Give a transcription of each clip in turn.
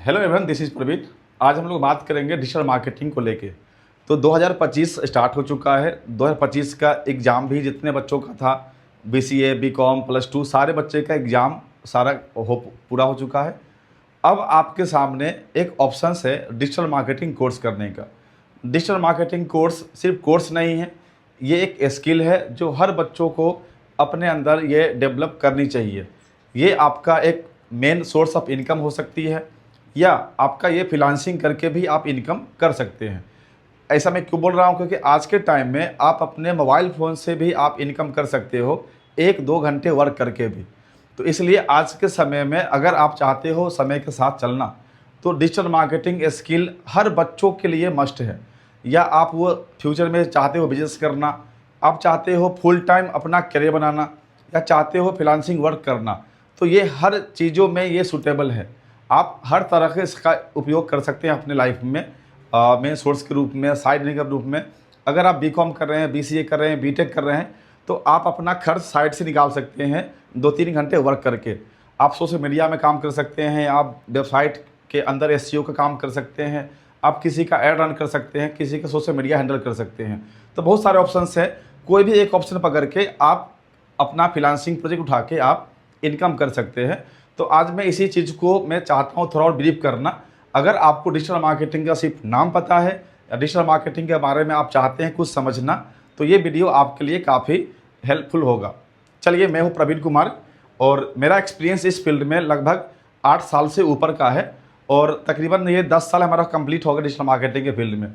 Hello everyone, this is Praveen. आज हम लोग बात करेंगे डिजिटल मार्केटिंग को लेके। तो 2025 स्टार्ट हो चुका है। 2025 का एग्ज़ाम भी जितने बच्चों का था, बीसीए, बीकॉम, +2 सारे बच्चे का एग्ज़ाम सारा पूरा हो चुका है। अब आपके सामने एक ऑप्शंस है डिजिटल मार्केटिंग कोर्स करने का। डिजिटल मार्केटिंग कोर्स सिर्फ कोर्स नहीं है, ये एक स्किल है जो हर बच्चों को अपने अंदर ये डेवलप करनी चाहिए। ये आपका एक मेन सोर्स ऑफ इनकम हो सकती है, या आपका ये फ्रीलांसिंग करके भी आप इनकम कर सकते हैं। ऐसा मैं क्यों बोल रहा हूँ, क्योंकि आज के टाइम में आप अपने मोबाइल फ़ोन से भी आप इनकम कर सकते हो, 1-2 घंटे वर्क करके भी। तो इसलिए आज के समय में अगर आप चाहते हो समय के साथ चलना, तो डिजिटल मार्केटिंग स्किल हर बच्चों के लिए मस्ट है। या आप वो फ्यूचर में चाहते हो बिजनेस करना, आप चाहते हो फुल टाइम अपना करियर बनाना, या चाहते हो फ्रीलांसिंग वर्क करना, तो ये हर चीज़ों में ये सूटेबल है। आप हर तरह के इसका उपयोग कर सकते हैं अपने लाइफ में, मेन सोर्स के रूप में, साइड इनकम के रूप में। अगर आप बीकॉम कर रहे हैं, बीसीए कर रहे हैं, बीटेक कर रहे हैं, तो आप अपना खर्च साइड से निकाल सकते हैं 2-3 घंटे वर्क करके। आप सोशल मीडिया में काम कर सकते हैं, आप वेबसाइट के अंदर एसईओ का काम कर सकते हैं, आप किसी का ऐड रन कर सकते हैं, किसी का सोशल मीडिया हैंडल कर सकते हैं। तो बहुत सारे ऑप्शंस हैं, कोई भी एक ऑप्शन पकड़ के आप अपना फ्रीलांसिंग प्रोजेक्ट उठा के आप इनकम कर सकते हैं। तो आज मैं इसी चीज़ को मैं चाहता हूँ थोड़ा और ब्रीफ करना। अगर आपको डिजिटल मार्केटिंग का सिर्फ नाम पता है, या डिजिटल मार्केटिंग के बारे में आप चाहते हैं कुछ समझना, तो ये वीडियो आपके लिए काफ़ी हेल्पफुल होगा। चलिए, मैं हूँ प्रवीण कुमार, और मेरा एक्सपीरियंस इस फील्ड में लगभग 8 साल से ऊपर का है, और तकरीबन ये 10 साल हमारा कंप्लीट हो गया डिजिटल मार्केटिंग के फील्ड में।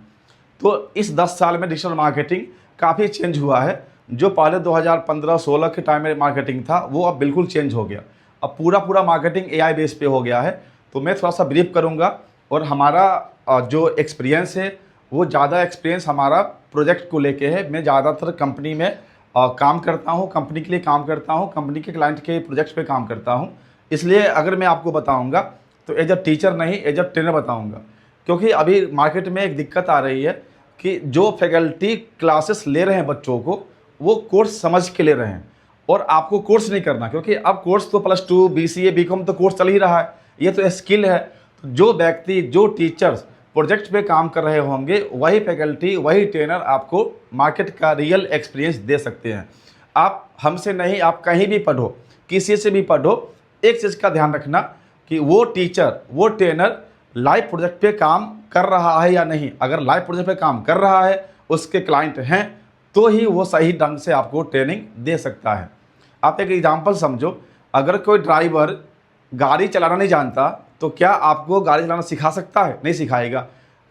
तो इस 10 साल में डिजिटल मार्केटिंग काफ़ी चेंज हुआ है। जो पहले 2015-16 के टाइम में मार्केटिंग था, वो अब बिल्कुल चेंज हो गया। अब पूरा मार्केटिंग एआई बेस पे हो गया है। तो मैं थोड़ा सा ब्रीफ करूंगा, और हमारा जो एक्सपीरियंस है वो ज़्यादा एक्सपीरियंस हमारा प्रोजेक्ट को लेके है। मैं ज़्यादातर कंपनी में काम करता हूं, कंपनी के लिए काम करता हूं, कंपनी के क्लाइंट के प्रोजेक्ट्स पे काम करता हूं। इसलिए अगर मैं आपको बताऊंगा तो एज अ टीचर नहीं, एज अ ट्रेनर बताऊँगा। क्योंकि अभी मार्केट में एक दिक्कत आ रही है कि जो फैकल्टी क्लासेस ले रहे हैं बच्चों को, वो कोर्स समझ के ले रहे हैं, और आपको कोर्स नहीं करना। क्योंकि अब कोर्स तो +2, बीसीए, बीकॉम तो कोर्स चल ही रहा है, ये तो स्किल है। तो जो व्यक्ति, जो टीचर्स प्रोजेक्ट पे काम कर रहे होंगे, वही फैकल्टी, वही ट्रेनर आपको मार्केट का रियल एक्सपीरियंस दे सकते हैं। आप हमसे नहीं, आप कहीं भी पढ़ो, किसी से भी पढ़ो, एक चीज़ का ध्यान रखना कि वो टीचर, वो ट्रेनर लाइव प्रोजेक्ट पे काम कर रहा है या नहीं। अगर लाइव प्रोजेक्ट पे काम कर रहा है, उसके क्लाइंट हैं, तो ही वो सही ढंग से आपको ट्रेनिंग दे सकता है। आप एक एग्जांपल समझो, अगर कोई ड्राइवर गाड़ी चलाना नहीं जानता, तो क्या आपको गाड़ी चलाना सिखा सकता है? नहीं सिखाएगा।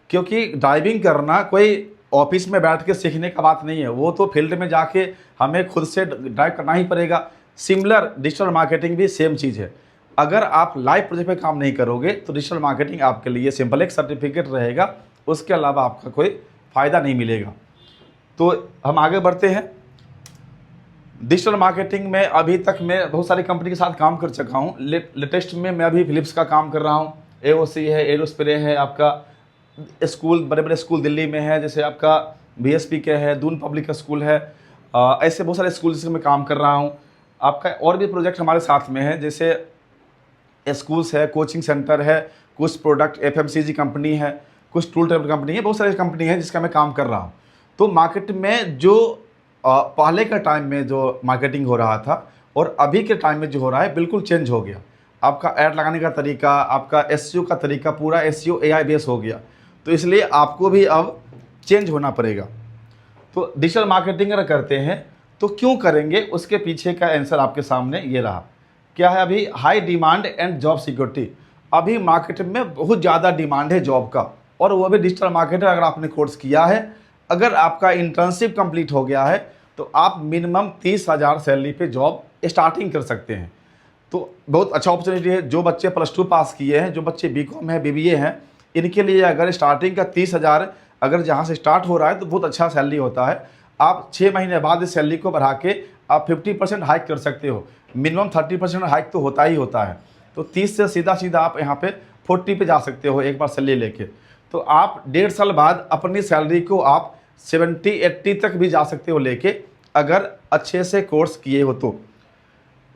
क्योंकि ड्राइविंग करना कोई ऑफिस में बैठ के सीखने का बात नहीं है, वो तो फील्ड में जाके हमें खुद से ड्राइव करना ही पड़ेगा। सिमिलर डिजिटल मार्केटिंग भी सेम चीज़ है। अगर आप लाइव प्रोजेक्ट पे काम नहीं करोगे, तो डिजिटल मार्केटिंग आपके लिए सिंपल एक सर्टिफिकेट रहेगा, उसके अलावा आपका कोई फ़ायदा नहीं मिलेगा। तो हम आगे बढ़ते हैं। डिजिटल मार्केटिंग में अभी तक मैं बहुत सारी कंपनी के साथ काम कर चुका हूँ। लेटेस्ट में मैं अभी फिलिप्स का काम कर रहा हूँ, एओसी है, एरोस्प्रे है, आपका स्कूल, बड़े बड़े स्कूल दिल्ली में है, जैसे आपका बीएसपी के है, दून पब्लिक स्कूल है। ऐसे बहुत सारे स्कूल से मैं काम कर रहा हूँ। आपका और भी प्रोजेक्ट हमारे साथ में है, जैसे स्कूल्स है, कोचिंग सेंटर है, कुछ प्रोडक्ट एफएमसीजी कंपनी है, कुछ टूल टेबल कंपनी है, बहुत सारी कंपनी है जिसका मैं काम कर रहा हूँ। तो मार्केट में जो पहले के टाइम में जो मार्केटिंग हो रहा था, और अभी के टाइम में जो हो रहा है, बिल्कुल चेंज हो गया। आपका ऐड लगाने का तरीका, आपका एसईओ का तरीका, पूरा एसईओ एआई बेस हो गया। तो इसलिए आपको भी अब चेंज होना पड़ेगा। तो डिजिटल मार्केटिंग अगर करते हैं तो क्यों करेंगे, उसके पीछे का आंसर आपके सामने ये रहा। क्या है? अभी high demand and job security. अभी मार्केट में बहुत ज़्यादा डिमांड है जॉब का, और वो भी डिजिटल मार्केटर। अगर आपने कोर्स किया है, अगर आपका इंटर्नशिप कंप्लीट हो गया है, तो आप मिनिमम 30,000 सैलरी पे जॉब स्टार्टिंग कर सकते हैं। तो बहुत अच्छा अपॉर्चुनिटी है। जो बच्चे +2 पास किए हैं, जो बच्चे बीकॉम है, बीबीए हैं, इनके लिए अगर स्टार्टिंग का 30,000 अगर जहाँ से स्टार्ट हो रहा है, तो बहुत अच्छा सैलरी होता है। आप 6 महीने बाद इस सैलरी को बढ़ा के आप 50% हाइक कर सकते हो। मिनिमम 30% हाइक तो होता ही होता है। तो 30 से सीधा सीधा आप यहाँ पे 40 पे जा सकते हो एक बार सैलरी लेके। तो आप 1.5 साल बाद अपनी सैलरी को आप 70-80 तक भी जा सकते हो लेके, अगर अच्छे से कोर्स किए हो तो।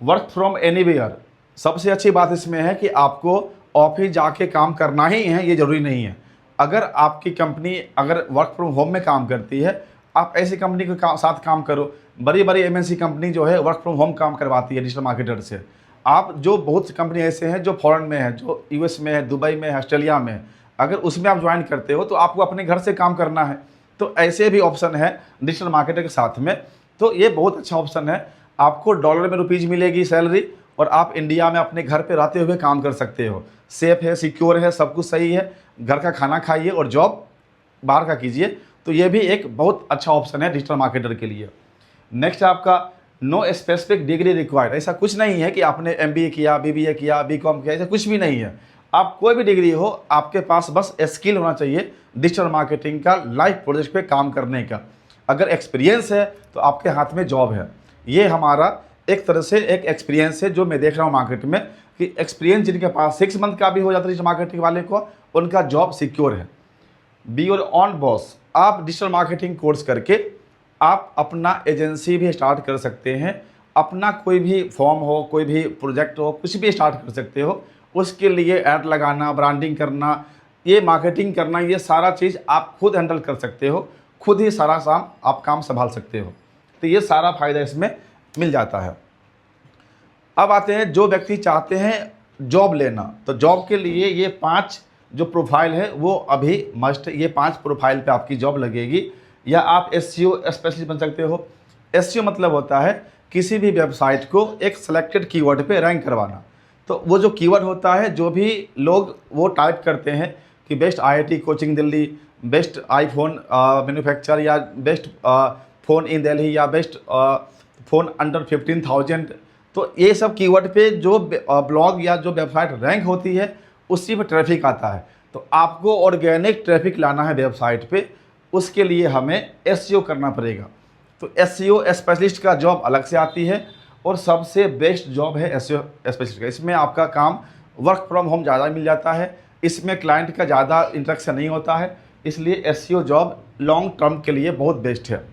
वर्क फ्रॉम एनीवेयर, सबसे अच्छी बात इसमें है कि आपको ऑफिस जाके काम करना ही है ये ज़रूरी नहीं है। अगर आपकी कंपनी अगर वर्क फ्रॉम होम में काम करती है, आप ऐसी कंपनी के साथ काम करो। बड़ी बड़ी एमएनसी कंपनी जो है वर्क फ्रॉम होम काम करवाती है डिजिटल मार्केटर से। आप जो बहुत सी कंपनी ऐसे हैं जो फॉरेन में है, जो यूएस में है, दुबई में है, ऑस्ट्रेलिया में है, अगर उसमें आप ज्वाइन करते हो तो आपको अपने घर से काम करना है। तो ऐसे भी ऑप्शन है डिजिटल मार्केटर के साथ में। तो ये बहुत अच्छा ऑप्शन है। आपको डॉलर में रुपीज़ मिलेगी सैलरी, और आप इंडिया में अपने घर पे रहते हुए काम कर सकते हो। सेफ है, सिक्योर है, सब कुछ सही है। घर का खाना खाइए और जॉब बाहर का कीजिए। तो ये भी एक बहुत अच्छा ऑप्शन है डिजिटल मार्केटर के लिए। नेक्स्ट है आपका नो स्पेसिफिक डिग्री रिक्वायर्ड। ऐसा कुछ नहीं है कि आपने एमबीए किया, बीबीए किया, बीकॉम किया, ऐसा कुछ भी नहीं है। आप कोई भी डिग्री हो, आपके पास बस स्किल होना चाहिए डिजिटल मार्केटिंग का लाइव प्रोजेक्ट पे काम करने का। अगर एक्सपीरियंस है तो आपके हाथ में जॉब है। ये हमारा एक तरह से एक एक्सपीरियंस है जो मैं देख रहा हूँ मार्केट में, कि एक्सपीरियंस जिनके पास 6 मंथ का भी हो जाता है डिजिटल मार्केटिंग वाले को, उनका जॉब सिक्योर है। Be your on boss. आप डिजिटल मार्केटिंग कोर्स करके आप अपना एजेंसी भी स्टार्ट कर सकते हैं। अपना कोई भी फॉर्म हो, कोई भी प्रोजेक्ट हो, कुछ भी स्टार्ट कर सकते हो। उसके लिए ऐड लगाना, ब्रांडिंग करना, ये मार्केटिंग करना, ये सारा चीज़ आप खुद हैंडल कर सकते हो। खुद ही सारा काम संभाल सकते हो। तो ये सारा फ़ायदा इसमें मिल जाता है। अब आते हैं जो व्यक्ति चाहते हैं जॉब लेना, तो जॉब के लिए ये 5 जो प्रोफाइल है वो अभी मस्ट, ये 5 प्रोफाइल पे आपकी जॉब लगेगी। या आप एसईओ स्पेशलिस्ट बन सकते हो। एसईओ मतलब होता है किसी भी वेबसाइट को एक सिलेक्टेड कीवर्ड पे रैंक करवाना। तो वो जो कीवर्ड होता है, जो भी लोग वो टाइप करते हैं कि best IIT coaching Delhi, best iPhone manufacture, या बेस्ट फ़ोन इन दिल्ली, या बेस्ट फ़ोन अंडर 15,000, तो ये सब कीवर्ड पे जो ब्लॉग या जो वेबसाइट रैंक होती है उसी पर ट्रैफिक आता है। तो आपको ऑर्गेनिक ट्रैफिक लाना है वेबसाइट पे, उसके लिए हमें एसईओ करना पड़ेगा। तो एसईओ स्पेशलिस्ट का जॉब अलग से आती है, और सबसे बेस्ट जॉब है एसईओ स्पेशलिस्ट का। इसमें आपका काम वर्क फ्रॉम होम ज़्यादा मिल जाता है, इसमें क्लाइंट का ज़्यादा इंटरेक्शन नहीं होता है, इसलिए एसईओ जॉब लॉन्ग टर्म के लिए बहुत बेस्ट है।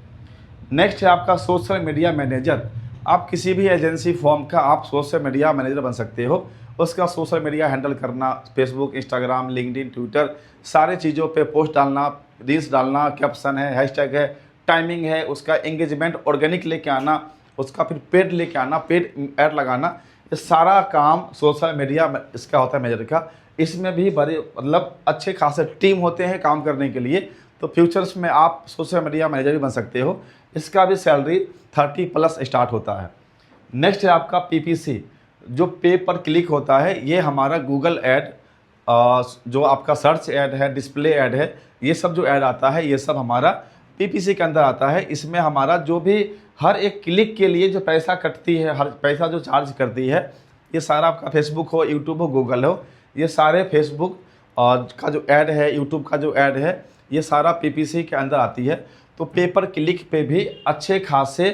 नेक्स्ट है आपका सोशल मीडिया मैनेजर। आप किसी भी एजेंसी फॉर्म का आप सोशल मीडिया मैनेजर बन सकते हो। उसका सोशल मीडिया हैंडल करना, फेसबुक, इंस्टाग्राम, लिंक्डइन, ट्विटर, सारे चीज़ों पे पोस्ट डालना, रील्स डालना, कैप्शन है, हैशटैग है, टाइमिंग है, उसका एंगेजमेंट ऑर्गेनिक लेके आना, उसका फिर पेड लेके आना, पेड ऐड लगाना, ये सारा काम सोशल मीडिया इसका होता है मैनेजर का। इसमें भी बड़े मतलब अच्छे खासे टीम होते हैं काम करने के लिए। तो फ्यूचर्स में आप सोशल मीडिया मैनेजर भी बन सकते हो। इसका भी सैलरी 30+ स्टार्ट होता है। नेक्स्ट है आपका पीपीसी, जो पे पर क्लिक होता है। ये हमारा गूगल ऐड, जो आपका सर्च ऐड है, डिस्प्ले ऐड है, ये सब जो ऐड आता है ये सब हमारा पीपीसी के अंदर आता है। इसमें हमारा जो भी हर एक क्लिक के लिए जो पैसा कटती है, हर पैसा जो चार्ज करती है, ये सारा आपका फेसबुक हो, यूट्यूब हो, गूगल हो, ये सारे फेसबुक का जो ऐड है, यूट्यूब का जो ऐड है, ये सारा पीपीसी के अंदर आती है। तो पे पर क्लिक पे भी अच्छे खासे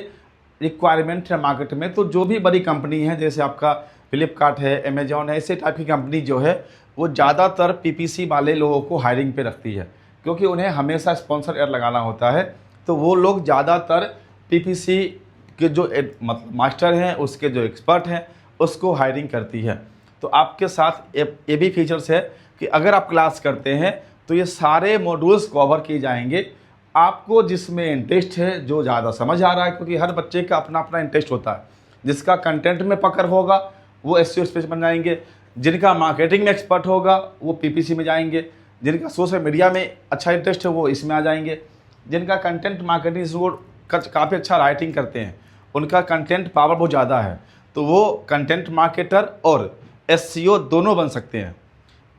रिक्वायरमेंट है मार्केट में। तो जो भी बड़ी कंपनी है, जैसे आपका फ्लिपकार्ट है, अमेजॉन है, ऐसे टाइप की कंपनी जो है वो ज़्यादातर पीपीसी वाले लोगों को हायरिंग पे रखती है, क्योंकि उन्हें हमेशा स्पॉन्सर ऐड लगाना होता है। तो वो लोग ज़्यादातर पीपीसी के जो मतलब मास्टर हैं, उसके जो एक्सपर्ट हैं, उसको हायरिंग करती है। तो आपके साथ ये भी फीचर्स है कि अगर आप क्लास करते हैं तो ये सारे मॉड्यूल्स कवर किए जाएंगे। आपको जिसमें इंटरेस्ट है, जो ज़्यादा समझ आ रहा है, क्योंकि हर बच्चे का अपना अपना इंटरेस्ट होता है। जिसका कंटेंट में पकड़ होगा वो एसईओ स्पेस बन जाएंगे, जिनका मार्केटिंग में एक्सपर्ट होगा वो पीपीसी में जाएंगे, जिनका सोशल मीडिया में अच्छा इंटरेस्ट है वो इसमें आ जाएंगे, जिनका कंटेंट मार्केटिंग वो काफ़ी अच्छा राइटिंग करते हैं, उनका कंटेंट पावर बहुत ज़्यादा है, तो वो कंटेंट मार्केटर और एसईओ दोनों बन सकते हैं।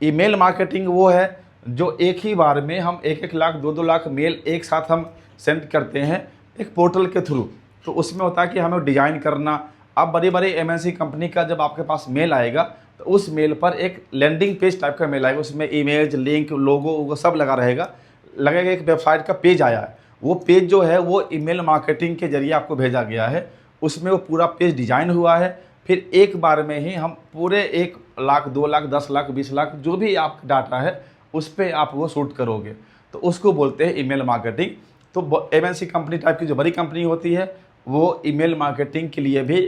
ईमेल मार्केटिंग वो है जो एक ही बार में हम 1-1 लाख 2-2 लाख मेल एक साथ हम सेंड करते हैं एक पोर्टल के थ्रू। तो उसमें होता है कि हमें डिज़ाइन करना। अब बड़ी बड़ी एमएनसी कंपनी का जब आपके पास मेल आएगा तो उस मेल पर एक लैंडिंग पेज टाइप का मेल आएगा, उसमें इमेज, लिंक, लोगो वो सब लगा रहेगा। लगेगा एक वेबसाइट का पेज आया है, वो पेज जो है वो ईमेल मार्केटिंग के जरिए आपको भेजा गया है, उसमें वो पूरा पेज डिज़ाइन हुआ है। फिर एक बार में ही हम पूरे 1 लाख 2 लाख 10 लाख 20 लाख जो भी आपका डाटा है उस पर आप वो शूट करोगे, तो उसको बोलते हैं ईमेल मार्केटिंग। तो एमएनसी कंपनी टाइप की जो बड़ी कंपनी होती है वो ईमेल मार्केटिंग के लिए भी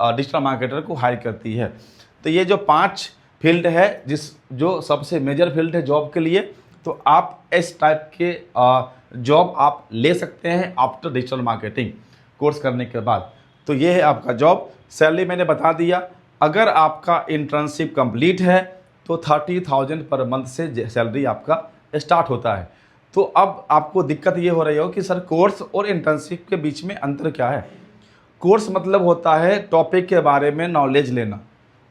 डिजिटल मार्केटर को हायर करती है। तो ये जो 5 फील्ड है जो सबसे मेजर फील्ड है जॉब के लिए। तो आप इस टाइप के जॉब आप ले सकते हैं आफ्टर डिजिटल मार्केटिंग कोर्स करने के बाद। तो ये है आपका जॉब। सैलरी मैंने बता दिया। अगर आपका इंटर्नशिप कंप्लीट है तो 30,000 पर मंथ से सैलरी आपका स्टार्ट होता है। तो अब आपको दिक्कत ये हो रही हो कि सर कोर्स और इंटर्नशिप के बीच में अंतर क्या है। कोर्स मतलब होता है टॉपिक के बारे में नॉलेज लेना।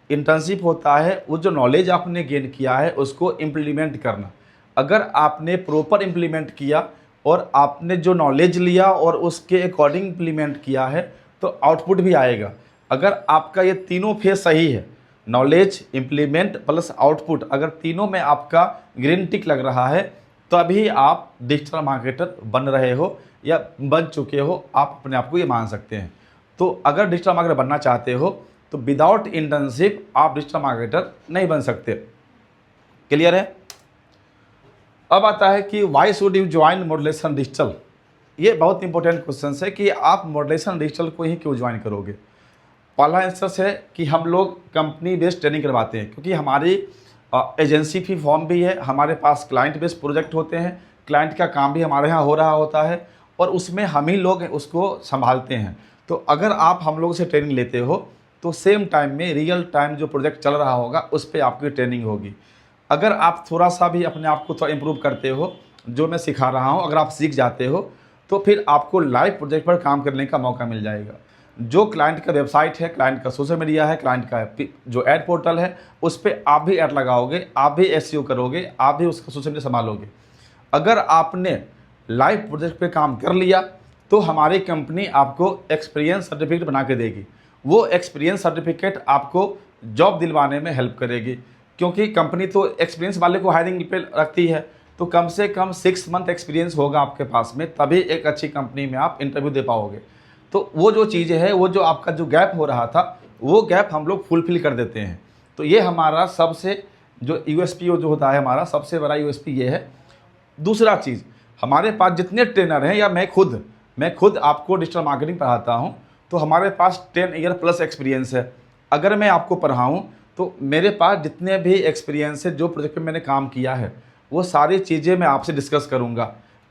इंटर्नशिप होता है वो जो नॉलेज आपने गेन किया है उसको इम्प्लीमेंट करना। अगर आपने प्रॉपर इम्प्लीमेंट किया और आपने जो नॉलेज लिया और उसके अकॉर्डिंग इम्प्लीमेंट किया है तो आउटपुट भी आएगा। अगर आपका ये तीनों फेज सही है, नॉलेज, इम्प्लीमेंट प्लस आउटपुट, अगर तीनों में आपका ग्रीन टिक लग रहा है तभी आप डिजिटल मार्केटर बन रहे हो या बन चुके हो, आप अपने आप को ये मान सकते हैं। तो अगर डिजिटल मार्केटर बनना चाहते हो तो विदाउट इंटर्नशिप आप डिजिटल मार्केटर नहीं बन सकते। क्लियर है। अब आता है कि why should you join modulation digital. ये बहुत इंपॉर्टेंट क्वेश्चन है कि आप मॉड्यूलेशन डिजिटल को ही क्यों ज्वाइन करोगे। पहला आंसर है कि हम लोग कंपनी बेस्ड ट्रेनिंग करवाते हैं, क्योंकि हमारी एजेंसी फी फॉर्म भी है, हमारे पास क्लाइंट बेस्ड प्रोजेक्ट होते हैं, क्लाइंट का काम भी हमारे यहाँ हो रहा होता है और उसमें हम ही लोग उसको संभालते हैं। तो अगर आप हम लोग से ट्रेनिंग लेते हो तो सेम टाइम में रियल टाइम जो प्रोजेक्ट चल रहा होगा उस पर आपकी ट्रेनिंग होगी। अगर आप थोड़ा सा भी अपने आप को थोड़ा इम्प्रूव करते हो, जो मैं सिखा रहा हूँ, अगर आप सीख जाते हो तो फिर आपको लाइव प्रोजेक्ट पर काम करने का मौका मिल जाएगा। जो क्लाइंट का वेबसाइट है, क्लाइंट का सोशल मीडिया है, क्लाइंट का जो ऐड पोर्टल है, उस पर आप भी ऐड लगाओगे, आप भी एसईओ करोगे, आप भी उसका सोशल मीडिया संभालोगे। अगर आपने लाइव प्रोजेक्ट पे काम कर लिया तो हमारी कंपनी आपको एक्सपीरियंस सर्टिफिकेट बना के देगी। वो एक्सपीरियंस सर्टिफिकेट आपको जॉब दिलवाने में हेल्प करेगी, क्योंकि कंपनी तो एक्सपीरियंस वाले को हायरिंग पे रखती है। तो कम से कम 6 मंथ एक्सपीरियंस होगा आपके पास में, तभी एक अच्छी कंपनी में आप इंटरव्यू दे पाओगे। तो वो जो चीज़ें है, वो जो आपका जो गैप हो रहा था, वो गैप हम लोग फुलफिल कर देते हैं। तो ये हमारा सबसे जो यूएसपी जो होता है, हमारा सबसे बड़ा यूएसपी ये है। दूसरा चीज़, हमारे पास जितने ट्रेनर हैं, या मैं खुद आपको डिजिटल मार्केटिंग पढ़ाता हूँ, तो हमारे पास 10 ईयर प्लस एक्सपीरियंस है। अगर मैं आपको पढ़ाऊँ तो मेरे पास जितने भी एक्सपीरियंस है, जो प्रोजेक्ट पे मैंने काम किया है, वो सारी चीज़ें मैं आपसे डिस्कस करूँगा।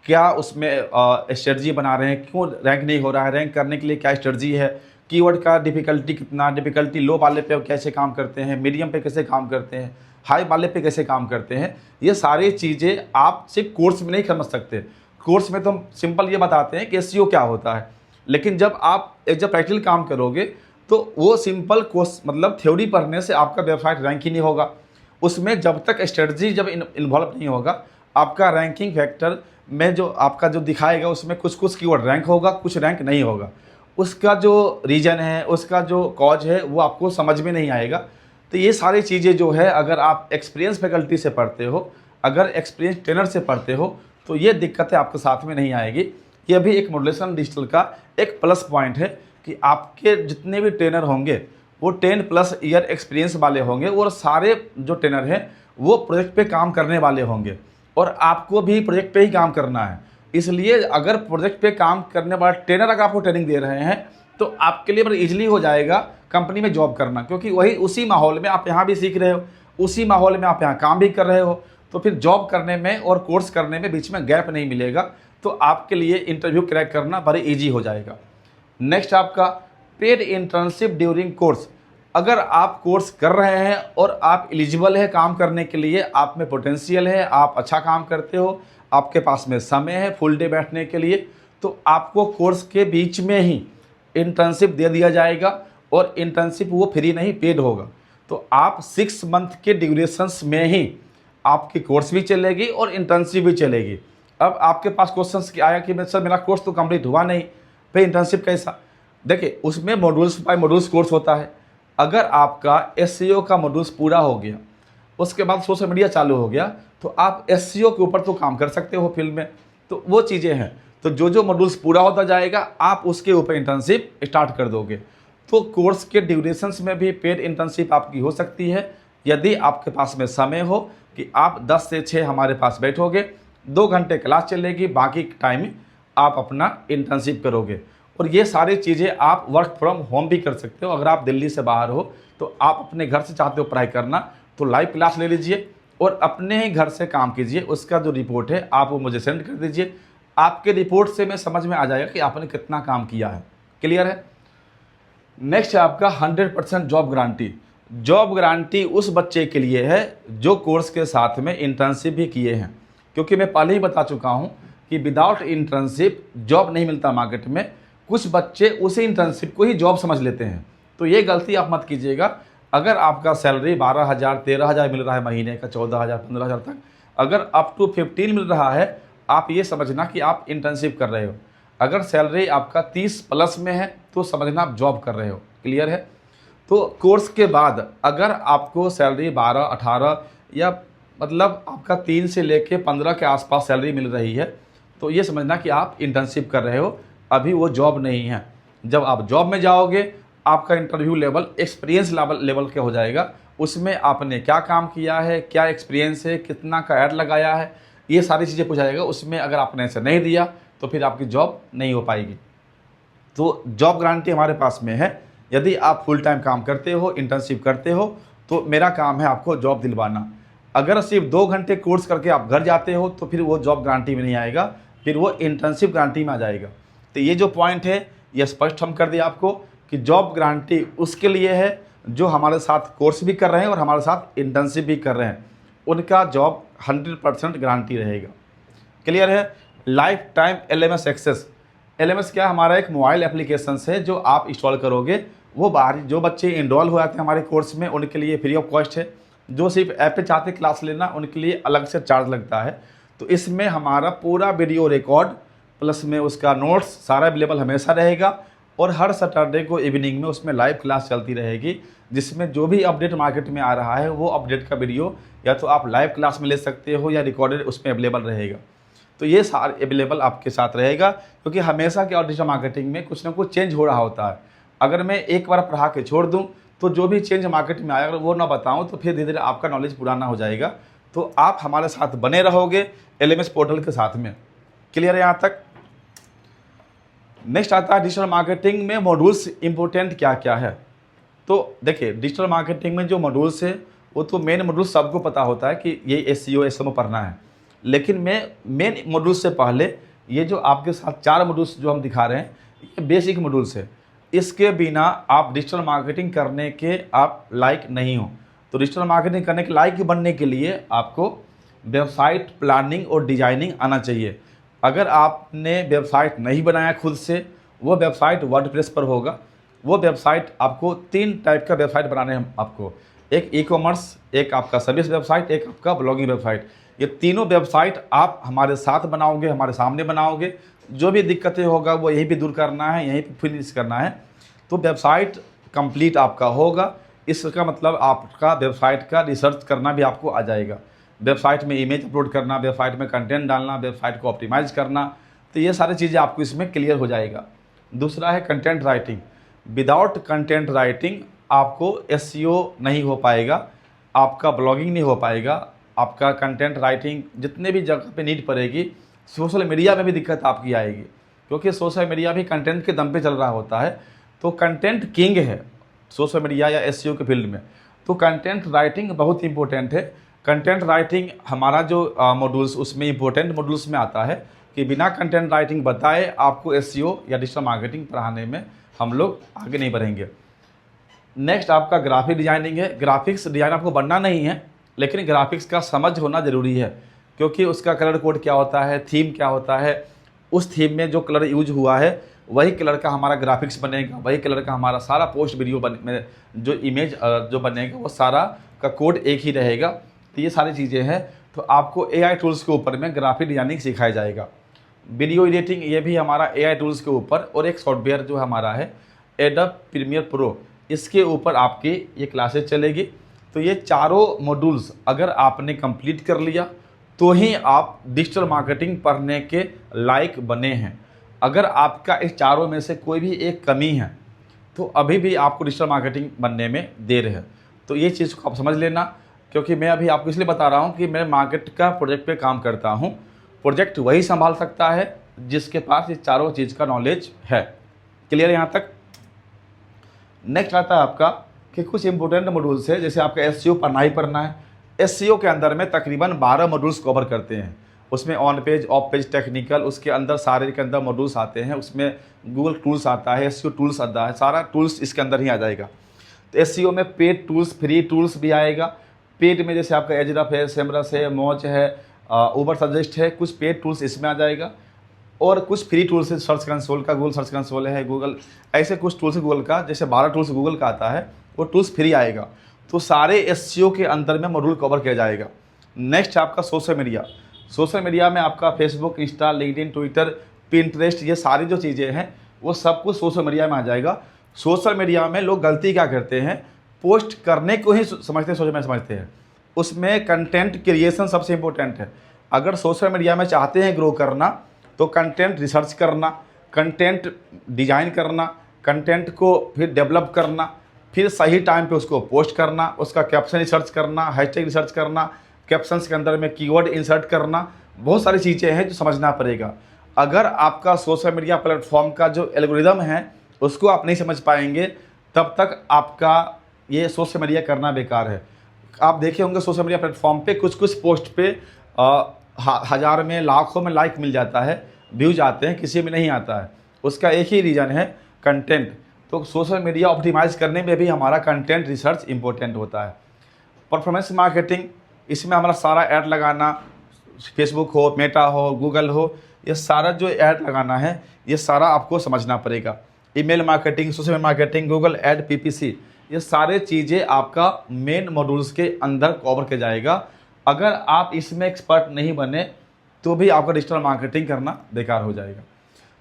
क्या उसमें स्ट्रेटजी बना रहे हैं, क्यों रैंक नहीं हो रहा है, रैंक करने के लिए क्या स्ट्रेटजी है, कीवर्ड का डिफ़िकल्टी कितना, डिफ़िकल्टी लो वाले पे कैसे काम करते हैं, मीडियम पे कैसे काम करते हैं, हाई वाले पे कैसे काम करते हैं। ये सारी चीज़ें आप सिर्फ कोर्स में नहीं समझ सकते। कोर्स में तो हम सिंपल ये बताते हैं कि एसईओ क्या होता है, लेकिन जब आप जब प्रैक्टिकल काम करोगे तो वो सिंपल कोर्स मतलब थ्योरी पढ़ने से आपका वेबसाइट रैंक ही नहीं होगा। उसमें जब तक स्ट्रेटजी जब इन्वॉल्व नहीं होगा, आपका रैंकिंग फैक्टर में जो आपका जो दिखाएगा उसमें कुछ कीवर्ड रैंक होगा, कुछ रैंक नहीं होगा। उसका जो रीज़न है, उसका जो कॉज है, वो आपको समझ में नहीं आएगा। तो ये सारी चीज़ें जो है, अगर आप एक्सपीरियंस फैकल्टी से पढ़ते हो, अगर एक्सपीरियंस ट्रेनर से पढ़ते हो, तो ये दिक्कतें आपके साथ में नहीं आएगी। ये भी एक मॉड्यूलेशन डिजिटल का एक प्लस पॉइंट है कि आपके जितने भी ट्रेनर होंगे वो 10+ ईयर एक्सपीरियंस वाले होंगे, और सारे जो ट्रेनर हैं वो प्रोजेक्ट पे काम करने वाले होंगे, और आपको भी प्रोजेक्ट पे ही काम करना है। इसलिए अगर प्रोजेक्ट पे काम करने वाला ट्रेनर अगर आपको ट्रेनिंग दे रहे हैं तो आपके लिए बड़ा ईजिली हो जाएगा कंपनी में जॉब करना, क्योंकि वही उसी माहौल में आप यहाँ भी सीख रहे हो, उसी माहौल में आप यहाँ काम भी कर रहे हो। तो फिर जॉब करने में और कोर्स करने में बीच में गैप नहीं मिलेगा, तो आपके लिए इंटरव्यू क्रैक करना बड़ी ईजी हो जाएगा। नेक्स्ट आपका पेड इंटर्नशिप ड्यूरिंग कोर्स। अगर आप कोर्स कर रहे हैं और आप एलिजिबल है काम करने के लिए, आप में पोटेंशियल है, आप अच्छा काम करते हो, आपके पास में समय है फुल डे बैठने के लिए, तो आपको कोर्स के बीच में ही इंटर्नशिप दे दिया जाएगा, और इंटर्नशिप वो फ्री नहीं पेड होगा। तो आप 6 मंथ के ड्यूरेशंस में ही आपकी कोर्स भी चलेगी और इंटर्नशिप भी चलेगी। अब आपके पास क्वेश्चन क्या आया कि सर मेरा कोर्स तो कंप्लीट हुआ नहीं, फिर इंटर्नशिप कैसा। देखिए, उसमें मॉड्यूल्स बाय मॉड्यूल्स कोर्स होता है। अगर आपका एसईओ का मॉड्यूल्स पूरा हो गया, उसके बाद सोशल मीडिया चालू हो गया, तो आप एसईओ के ऊपर तो काम कर सकते हो फील्ड में। तो वो चीज़ें हैं, तो जो मॉड्यूल्स पूरा होता जाएगा आप उसके ऊपर इंटर्नशिप स्टार्ट कर दोगे। तो कोर्स के ड्यूरेशंस में भी पेड इंटर्नशिप आपकी हो सकती है, यदि आपके पास में समय हो कि आप 10 से 6 हमारे पास बैठोगे, 2 घंटे क्लास चलेगी, बाकी टाइम आप अपना इंटर्नशिप करोगे। और ये सारी चीज़ें आप वर्क फ्रॉम होम भी कर सकते हो। अगर आप दिल्ली से बाहर हो तो आप अपने घर से चाहते हो पढ़ाई करना, तो लाइव क्लास ले लीजिए और अपने ही घर से काम कीजिए। उसका जो रिपोर्ट है आप वो मुझे सेंड कर दीजिए। आपके रिपोर्ट से मैं समझ में आ जाएगा कि आपने कितना काम किया है। क्लियर है। नेक्स्ट है आपका 100% जॉब गारंटी। जॉब गारंटी उस बच्चे के लिए है जो कोर्स के साथ में इंटर्नशिप भी किए हैं, क्योंकि मैं पहले ही बता चुका हूं कि विदाउट इंटर्नशिप जॉब नहीं मिलता मार्केट में। कुछ बच्चे उसी इंटर्नशिप को ही जॉब समझ लेते हैं, तो ये गलती आप मत कीजिएगा। अगर आपका सैलरी 12,000 13,000 मिल रहा है महीने का, 14,000 15,000 तक, अगर अप टू 15 मिल रहा है, आप ये समझना कि आप इंटर्नशिप कर रहे हो। अगर सैलरी आपका 30 प्लस में है तो समझना आप जॉब कर रहे हो। क्लियर है। तो कोर्स के बाद अगर आपको सैलरी 12 18 या मतलब आपका 3 से लेके 15 के आसपास सैलरी मिल रही है, तो ये समझना कि आप इंटर्नशिप कर रहे हो, अभी वो जॉब नहीं है। जब आप जॉब में जाओगे, आपका इंटरव्यू लेवल एक्सपीरियंस लेवल का हो जाएगा। उसमें आपने क्या काम किया है, क्या एक्सपीरियंस है, कितना का ऐड लगाया है, ये सारी चीज़ें पूछा जाएगा। उसमें अगर आपने ऐसे नहीं दिया तो फिर आपकी जॉब नहीं हो पाएगी। तो जॉब गारंटी हमारे पास में है। यदि आप फुल टाइम काम करते हो, इंटर्नशिप करते हो, तो मेरा काम है आपको जॉब दिलवाना। अगर सिर्फ 2 घंटे कोर्स करके आप घर जाते हो तो फिर वो जॉब गारंटी में नहीं आएगा, फिर वो इंटर्नशिप गारंटी में आ जाएगा। तो ये जो पॉइंट है ये स्पष्ट हम कर दिए आपको कि जॉब गारंटी उसके लिए है जो हमारे साथ कोर्स भी कर रहे हैं और हमारे साथ इंटर्नशिप भी कर रहे हैं, उनका जॉब 100% गारंटी रहेगा। क्लियर है। Lifetime LMS access. LMS क्या, हमारा एक मोबाइल एप्लीकेशन है जो आप इंस्टॉल करोगे। वो बाहर जो बच्चे इनरोल हो जाते हैं हमारे कोर्स में उनके लिए फ्री ऑफ कॉस्ट है। जो सिर्फ ऐप पे चाहते क्लास लेना उनके लिए अलग से चार्ज लगता है। तो इसमें हमारा पूरा वीडियो रिकॉर्ड प्लस में उसका नोट्स सारा अवेलेबल हमेशा रहेगा, और हर सैटरडे को इवनिंग में उसमें लाइव क्लास चलती रहेगी, जिसमें जो भी अपडेट मार्केट में आ रहा है वो अपडेट का वीडियो या तो आप लाइव क्लास में ले सकते हो या रिकॉर्डेड उसमें अवेलेबल रहेगा। तो ये सारे अवेलेबल आपके साथ रहेगा, क्योंकि हमेशा के डिजिटल मार्केटिंग में कुछ ना कुछ चेंज हो रहा होता है। अगर मैं एक बार पढ़ा के छोड़ दूं तो जो भी चेंज मार्केट में आया अगर वो ना बताऊं तो फिर धीरे धीरे आपका नॉलेज पुराना हो जाएगा। तो आप हमारे साथ बने रहोगे LMS पोर्टल के साथ में। क्लियर है यहाँ तक। नेक्स्ट आता है डिजिटल मार्केटिंग में मॉड्यूल्स इंपॉर्टेंट क्या क्या है। तो देखिए डिजिटल मार्केटिंग में जो मॉड्यूल्स है वो तो मेन मॉड्यूल सबको पता होता है कि ये SEO SMO पढ़ना है, लेकिन मैं मेन मॉड्यूल्स से पहले ये जो आपके साथ 4 मॉड्यूल्स जो हम दिखा रहे हैं ये बेसिक मॉड्यूल्स है। इसके बिना आप डिजिटल मार्केटिंग करने के आप लायक नहीं हो। तो डिजिटल मार्केटिंग करने के लायक बनने के लिए आपको वेबसाइट प्लानिंग और डिजाइनिंग आना चाहिए। अगर आपने वेबसाइट नहीं बनाया खुद से, वो वेबसाइट वर्डप्रेस पर होगा। वो वेबसाइट आपको 3 टाइप का वेबसाइट बनाने हैं आपको, एक ई-कॉमर्स, एक आपका सर्विस वेबसाइट, एक आपका ब्लॉगिंग वेबसाइट। ये तीनों वेबसाइट आप हमारे साथ बनाओगे, हमारे सामने बनाओगे। जो भी दिक्कतें होगा वो यहीं पे दूर करना है, यहीं पे फिनिश करना है। तो वेबसाइट कंप्लीट आपका होगा। इसका मतलब आपका वेबसाइट का रिसर्च करना भी आपको आ जाएगा। वेबसाइट में इमेज अपलोड करना, वेबसाइट में कंटेंट डालना, वेबसाइट को ऑप्टिमाइज करना, तो ये सारी चीज़ें आपको इसमें क्लियर हो जाएगा। दूसरा है content writing. Without content writing आपको SEO नहीं हो पाएगा, आपका ब्लॉगिंग नहीं हो पाएगा, आपका कंटेंट राइटिंग जितने भी जगह पे नीड पड़ेगी। सोशल मीडिया में भी दिक्कत आपकी आएगी, क्योंकि सोशल मीडिया भी कंटेंट के दम पे चल रहा होता है। तो कंटेंट किंग है सोशल मीडिया या SEO के फील्ड में। तो कंटेंट राइटिंग बहुत इंपॉर्टेंट है। कंटेंट राइटिंग हमारा जो मॉड्यूल्स उसमें इंपॉर्टेंट मॉड्यूल्स में आता है कि बिना कंटेंट राइटिंग बताए आपको SEO या डिजिटल मार्केटिंग पढ़ाने में हम लोग आगे नहीं बढ़ेंगे। नेक्स्ट आपका ग्राफिक डिजाइनिंग है। ग्राफिक्स डिजाइन आपको बनना नहीं है, लेकिन ग्राफिक्स का समझ होना ज़रूरी है, क्योंकि उसका कलर कोड क्या होता है, थीम क्या होता है, उस थीम में जो कलर यूज हुआ है वही कलर का हमारा ग्राफिक्स बनेगा, वही कलर का हमारा सारा पोस्ट वीडियो में जो इमेज जो बनेगा वो सारा का कोड एक ही रहेगा। तो ये सारी चीज़ें हैं। तो आपको AI टूल्स के ऊपर में ग्राफिक डिजाइनिंग सिखाया जाएगा। वीडियो एडिटिंग ये भी हमारा AI टूल्स के ऊपर, और एक सॉफ्टवेयर जो हमारा है एडोब प्रीमियर प्रो, इसके ऊपर आपकी ये क्लासेस चलेगी। तो ये चारों मॉड्यूल्स अगर आपने कंप्लीट कर लिया तो ही आप डिजिटल मार्केटिंग पढ़ने के लायक बने हैं। अगर आपका इस चारों में से कोई भी एक कमी है तो अभी भी आपको डिजिटल मार्केटिंग बनने में देर है। तो ये चीज़ को आप समझ लेना, क्योंकि मैं अभी आपको इसलिए बता रहा हूँ कि मैं मार्केट का प्रोजेक्ट पे काम करता हूँ। प्रोजेक्ट वही संभाल सकता है जिसके पास ये चारों चीज़ का नॉलेज है। क्लियर यहाँ तक। नेक्स्ट आता है आपका कि कुछ इंपॉर्टेंट मॉड्यूल्स है, जैसे आपका एसईओ पढ़ना ही पढ़ना है। एसईओ के अंदर में तकरीबन 12 मॉड्यूल्स कवर करते हैं। उसमें on page, of page, technical, उसके अंदर सारे के अंदर मॉड्यूल्स आते हैं। उसमें गूगल टूल्स आता है, एसईओ टूल्स आता है, सारा टूल्स इसके अंदर ही आ जाएगा। तो एसईओ में पेड टूल्स, फ्री टूल्स भी आएगा। पेड में जैसे आपका एजरफ है, सेमरस है, मौज है, उबर सजेस्ट है, कुछ पेड टूल्स इसमें आ जाएगा। और कुछ फ्री टूल्स है, सर्च कंसोल का, गूगल सर्च कंसोल है, गूगल, ऐसे कुछ टूल्स है गूगल का, जैसे 12 टूल्स गूगल का आता है, वो टूल्स फ्री आएगा। तो सारे एसईओ के अंदर में मॉड्यूल कवर किया जाएगा। नेक्स्ट आपका सोशल मीडिया। सोशल मीडिया में आपका Facebook, Insta, LinkedIn, Twitter, Pinterest, ये सारी जो चीज़ें हैं वो सब कुछ सोशल मीडिया में आ जाएगा। सोशल मीडिया में लोग गलती क्या करते हैं, पोस्ट करने को ही समझते हैं, सोशल मीडिया समझते हैं। उसमें कंटेंट क्रिएशन सबसे इम्पोर्टेंट है। अगर सोशल मीडिया में चाहते हैं ग्रो करना, तो कंटेंट रिसर्च करना, कंटेंट डिजाइन करना, कंटेंट को फिर डेवलप करना, फिर सही टाइम पे उसको पोस्ट करना, उसका कैप्शन रिसर्च करना, हैशटैग रिसर्च करना, कैप्शंस के अंदर में कीवर्ड इंसर्ट करना, बहुत सारी चीज़ें हैं जो समझना पड़ेगा। अगर आपका सोशल मीडिया प्लेटफॉर्म का जो एल्गोरिदम है उसको आप नहीं समझ पाएंगे, तब तक आपका ये सोशल मीडिया करना बेकार है। आप देखे होंगे सोशल मीडिया प्लेटफॉर्म पे कुछ कुछ पोस्ट पे हज़ार में, लाखों में लाइक मिल जाता है, व्यूज आते हैं, किसी में नहीं आता है। उसका एक ही रीज़न है, कंटेंट। तो सोशल मीडिया ऑप्टिमाइज़ करने में भी हमारा कंटेंट रिसर्च इंपॉर्टेंट होता है। परफॉर्मेंस मार्केटिंग, इसमें हमारा सारा ऐड लगाना, फेसबुक हो, मेटा हो, गूगल हो, ये सारा जो ऐड लगाना है ये सारा आपको समझना पड़ेगा। Email marketing, social marketing, Google add, PPC, ये सारे चीज़ें आपका मेन मॉड्यूल्स के अंदर कवर किया जाएगा। अगर आप इसमें एक्सपर्ट नहीं बने तो भी आपका डिजिटल मार्केटिंग करना बेकार हो जाएगा।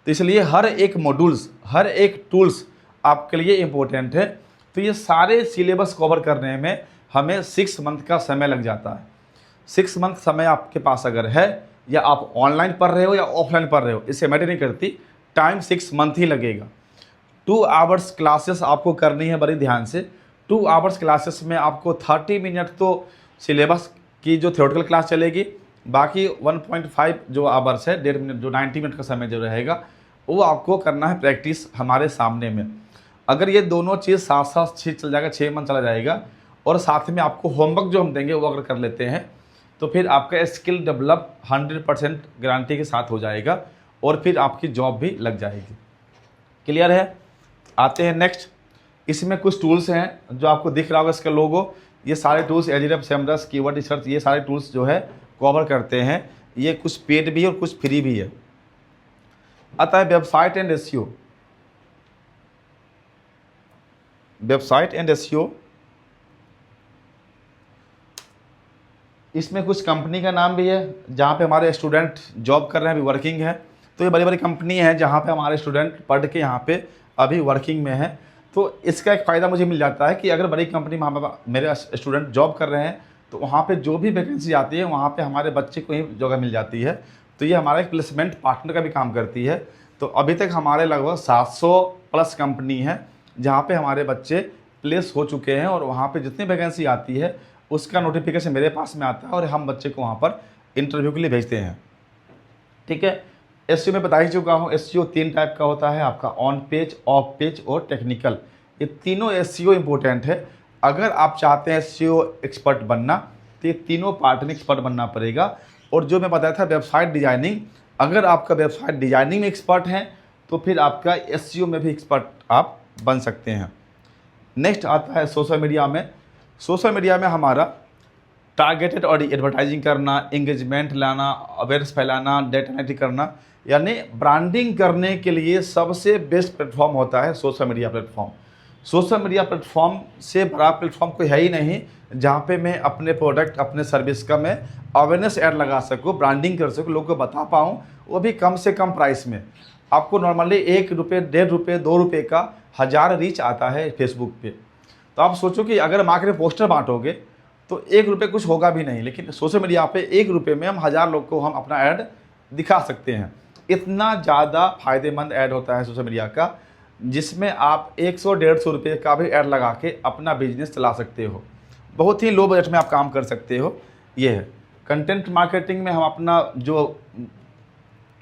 तो इसलिए हर एक मॉड्यूल्स, हर एक टूल्स आपके लिए इम्पोर्टेंट है। तो ये सारे सिलेबस कवर करने में हमें 6 मंथ का समय लग जाता है। 6 मंथ समय आपके पास अगर है, या आप ऑनलाइन पढ़ रहे हो या ऑफलाइन पढ़ रहे हो, इससे मैटर नहीं करती, टाइम 6 मंथ ही लगेगा। 2 आवर्स क्लासेस आपको करनी है बड़ी ध्यान से। 2 आवर्स क्लासेस में आपको 30 मिनट तो सिलेबस की जो थ्योरेटिकल क्लास चलेगी, बाकी 1.5 जो आवर्स है, 1.5 मिनट, जो 90 मिनट का समय जो रहेगा, वो आपको करना है प्रैक्टिस हमारे सामने में। अगर ये दोनों चीज़ साथ साथ चल जाएगा, 6 मंथ चला जाएगा, और साथ में आपको होमवर्क जो हम देंगे वो अगर कर लेते हैं, तो फिर आपका स्किल डेवलप 100% गारंटी के साथ हो जाएगा, और फिर आपकी जॉब भी लग जाएगी। क्लियर है? आते हैं नेक्स्ट। इसमें कुछ टूल्स हैं जो आपको दिख रहा होगा, इसका लोगो, ये सारे टूल्स एजरफ, सेमरस, कीवर्ड रिसर्च, ये सारे टूल्स जो है कवर करते हैं। ये कुछ पेड भी है और कुछ फ्री भी है। आता है website and SEO. Website and SEO, इसमें कुछ कंपनी का नाम भी है जहाँ पे हमारे स्टूडेंट जॉब कर रहे हैं, अभी वर्किंग है। तो ये बड़ी बड़ी कंपनी है जहाँ पे हमारे स्टूडेंट पढ़ के यहाँ पे अभी वर्किंग में है। तो इसका एक फ़ायदा मुझे मिल जाता है कि अगर बड़ी कंपनी में मेरे स्टूडेंट जॉब कर रहे हैं, तो वहाँ पे जो भी वैकेंसी आती है वहाँ पे हमारे बच्चे को ही जगह मिल जाती है। तो ये हमारा एक प्लेसमेंट पार्टनर का भी काम करती है। तो अभी तक हमारे लगभग 700 प्लस कंपनी है जहाँ पे हमारे बच्चे प्लेस हो चुके हैं, और वहाँ पे जितनी वैकेंसी आती है उसका नोटिफिकेशन मेरे पास में आता है, और हम बच्चे को वहाँ पर इंटरव्यू के लिए भेजते हैं। ठीक है। एसईओ में बता ही चुका हूँ, एसईओ 3 टाइप का होता है आपका, ऑन पेज, ऑफ पेज और टेक्निकल। ये तीनों एसईओ इंपॉर्टेंट है। अगर आप चाहते हैं एसईओ एक्सपर्ट बनना, तो ये तीनों पार्ट में एक्सपर्ट बनना पड़ेगा। और जो मैं बताया था वेबसाइट डिजाइनिंग, अगर आपका वेबसाइट डिजाइनिंग में एक्सपर्ट हैं तो फिर आपका एसईओ में भी एक्सपर्ट आप बन सकते हैं। नेक्स्ट आता है सोशल मीडिया में। सोशल मीडिया में हमारा टारगेटेड और एडवर्टाइजिंग करना, इंगेजमेंट लाना, अवेयरनेस फैलाना, डेटा एनालिटिक्स करना, यानी ब्रांडिंग करने के लिए सबसे बेस्ट प्लेटफॉर्म होता है social media platform. Social media platform से बड़ा प्लेटफॉर्म कोई है ही नहीं जहाँ पे मैं अपने प्रोडक्ट, अपने सर्विस का मैं अवेयरनेस ऐड लगा सकूँ, ब्रांडिंग कर सकूँ, लोगों को बता पाऊँ, वो भी कम से कम प्राइस में। आपको नॉर्मली 1 रुपये, 1.5 रुपये, 2 रुपये का 1000 रीच आता है फेसबुक पे। तो आप सोचो कि अगर मार्केट में पोस्टर बांटोगे तो 1 रुपये कुछ होगा भी नहीं, लेकिन सोशल मीडिया पे 1 रुपये में हम 1000 लोग को हम अपना ऐड दिखा सकते हैं। इतना ज़्यादा फायदेमंद ऐड होता है सोशल मीडिया का, जिसमें आप 100-150 रुपये का भी ऐड लगा के अपना बिजनेस चला सकते हो। बहुत ही लो बजट में आप काम कर सकते हो। ये है कंटेंट मार्केटिंग में हम अपना जो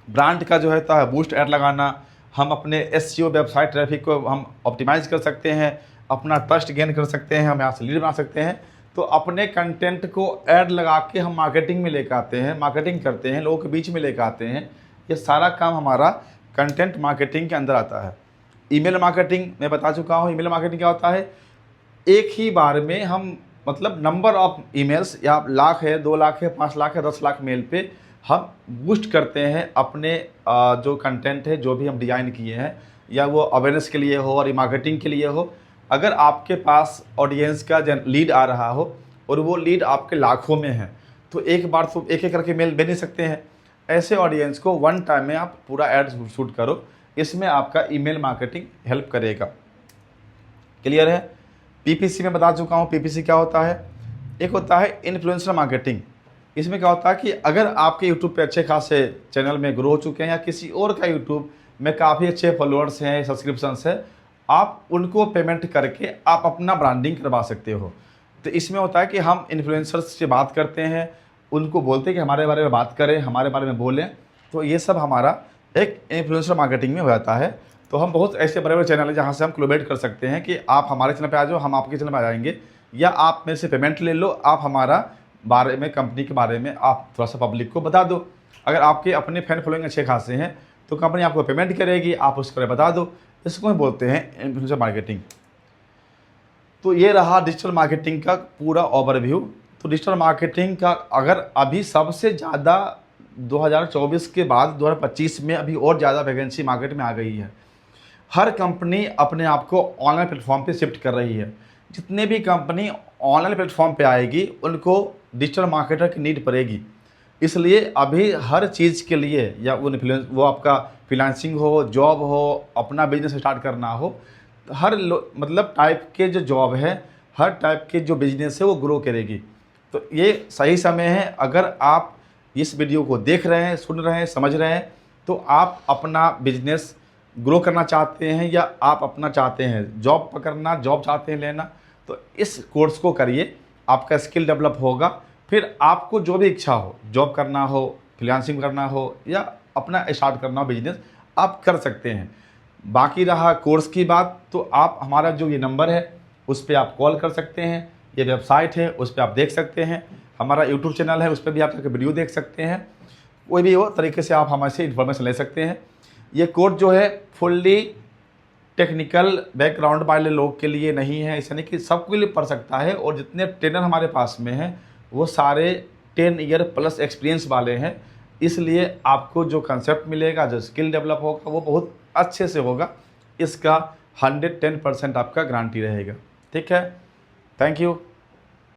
ब्रांड का जो है बूस्ट ऐड लगाना, हम अपने एसईओ वेबसाइट ट्रैफिक को हम ऑप्टिमाइज़ कर सकते हैं, अपना ट्रस्ट गेन कर सकते हैं, हम यहाँ से लीड बना सकते हैं। तो अपने कंटेंट को ऐड लगा के हम मार्केटिंग में लेकर आते हैं, मार्केटिंग करते हैं, लोगों के बीच में लेकर आते हैं। ये सारा काम हमारा कंटेंट मार्केटिंग के अंदर आता है। ईमेल मार्केटिंग मैं बता चुका हूँ। ईमेल मार्केटिंग क्या होता है, एक ही बार में हम मतलब नंबर ऑफ ईमेल्स या लाख है, 2 लाख है, 5 लाख है, 10 लाख मेल पे हम बूस्ट करते हैं अपने जो कंटेंट है, जो भी हम डिज़ाइन किए हैं, या वो अवेयरनेस के लिए हो और मार्केटिंग के लिए हो। अगर आपके पास ऑडियंस का लीड आ रहा हो और वो लीड आपके लाखों में है, तो एक बार तो एक एक करके मेल भेज नहीं सकते हैं। ऐसे ऑडियंस को वन टाइम में आप पूरा एड शूट करो, इसमें आपका ईमेल मार्केटिंग हेल्प करेगा। क्लियर है। पीपीसी में बता चुका हूँ। पीपीसी क्या होता है, एक होता है इन्फ्लुएंसर मार्केटिंग। इसमें क्या होता है कि अगर आपके यूट्यूब पे अच्छे खासे चैनल में ग्रो हो चुके हैं, या किसी और का यूट्यूब में काफ़ी अच्छे फॉलोअर्स हैं, सब्सक्रिप्शंस है, आप उनको पेमेंट करके आप अपना ब्रांडिंग करवा सकते हो। तो इसमें होता है कि हम इन्फ्लुएंसर्स से बात करते हैं, उनको बोलते हैं कि हमारे बारे में बात करें, हमारे बारे में बोलें। तो ये सब हमारा एक इन्फ्लुएंसर मार्केटिंग में हो जाता है। तो हम बहुत ऐसे बड़े बड़े चैनल हैं जहाँ से हम कोलैबोरेट कर सकते हैं कि आप हमारे चैनल पे आ जाओ, हम आपके चैनल पे आ जाएंगे, या आप मेरे से पेमेंट ले लो, आप हमारा बारे में, कंपनी के बारे में आप थोड़ा सा पब्लिक को बता दो। अगर आपके अपने फैन फॉलोइंग अच्छे खासे हैं तो कंपनी आपको पेमेंट करेगी, आप उसको बता दो। इसको हम बोलते हैं इन्फ्लुएंसर मार्केटिंग। तो ये रहा डिजिटल मार्केटिंग का पूरा ओवरव्यू। तो डिजिटल मार्केटिंग का अगर अभी सबसे ज़्यादा 2024 के बाद 2025 में अभी और ज़्यादा वैकेंसी मार्केट में आ गई है। हर कंपनी अपने आप को ऑनलाइन प्लेटफॉर्म पे शिफ्ट कर रही है। जितने भी कंपनी ऑनलाइन प्लेटफॉर्म पे आएगी उनको डिजिटल मार्केटर की नीड पड़ेगी। इसलिए अभी हर चीज़ के लिए, या वो आपका फ्रीलांसिंग हो, जॉब हो, अपना बिजनेस स्टार्ट करना हो, हर मतलब टाइप के जो जॉब है, हर टाइप के जो बिजनेस है वो ग्रो करेगी। तो ये सही समय है। अगर आप इस वीडियो को देख रहे हैं, सुन रहे हैं, समझ रहे हैं, तो आप अपना बिजनेस ग्रो करना चाहते हैं, या आप अपना चाहते हैं जॉब पकड़ना, जॉब चाहते हैं लेना, तो इस कोर्स को करिए। आपका स्किल डेवलप होगा। फिर आपको जो भी इच्छा हो, जॉब करना हो, फ्रीलांसिंग करना हो, या अपना स्टार्ट करना हो बिजनेस, आप कर सकते हैं। बाकी रहा कोर्स की बात, तो आप हमारा जो ये नंबर है उस पर आप कॉल कर सकते हैं। ये वेबसाइट है, उस पर आप देख सकते हैं। हमारा यूट्यूब चैनल है, उस पर भी आप जाकर वीडियो देख सकते हैं। कोई भी हो तरीके से आप हमारे से इन्फॉर्मेशन ले सकते हैं। ये कोर्स जो है फुल्ली टेक्निकल बैकग्राउंड वाले लोग के लिए नहीं है, ऐसा नहीं कि सबके लिए पढ़ सकता है। और जितने ट्रेनर हमारे पास में हैं वो सारे 10 ईयर प्लस एक्सपीरियंस वाले हैं। इसलिए आपको जो कंसेप्ट मिलेगा, जो स्किल डेवलप होगा, वो बहुत अच्छे से होगा। इसका 110% आपका गारंटी रहेगा। ठीक है। Thank you.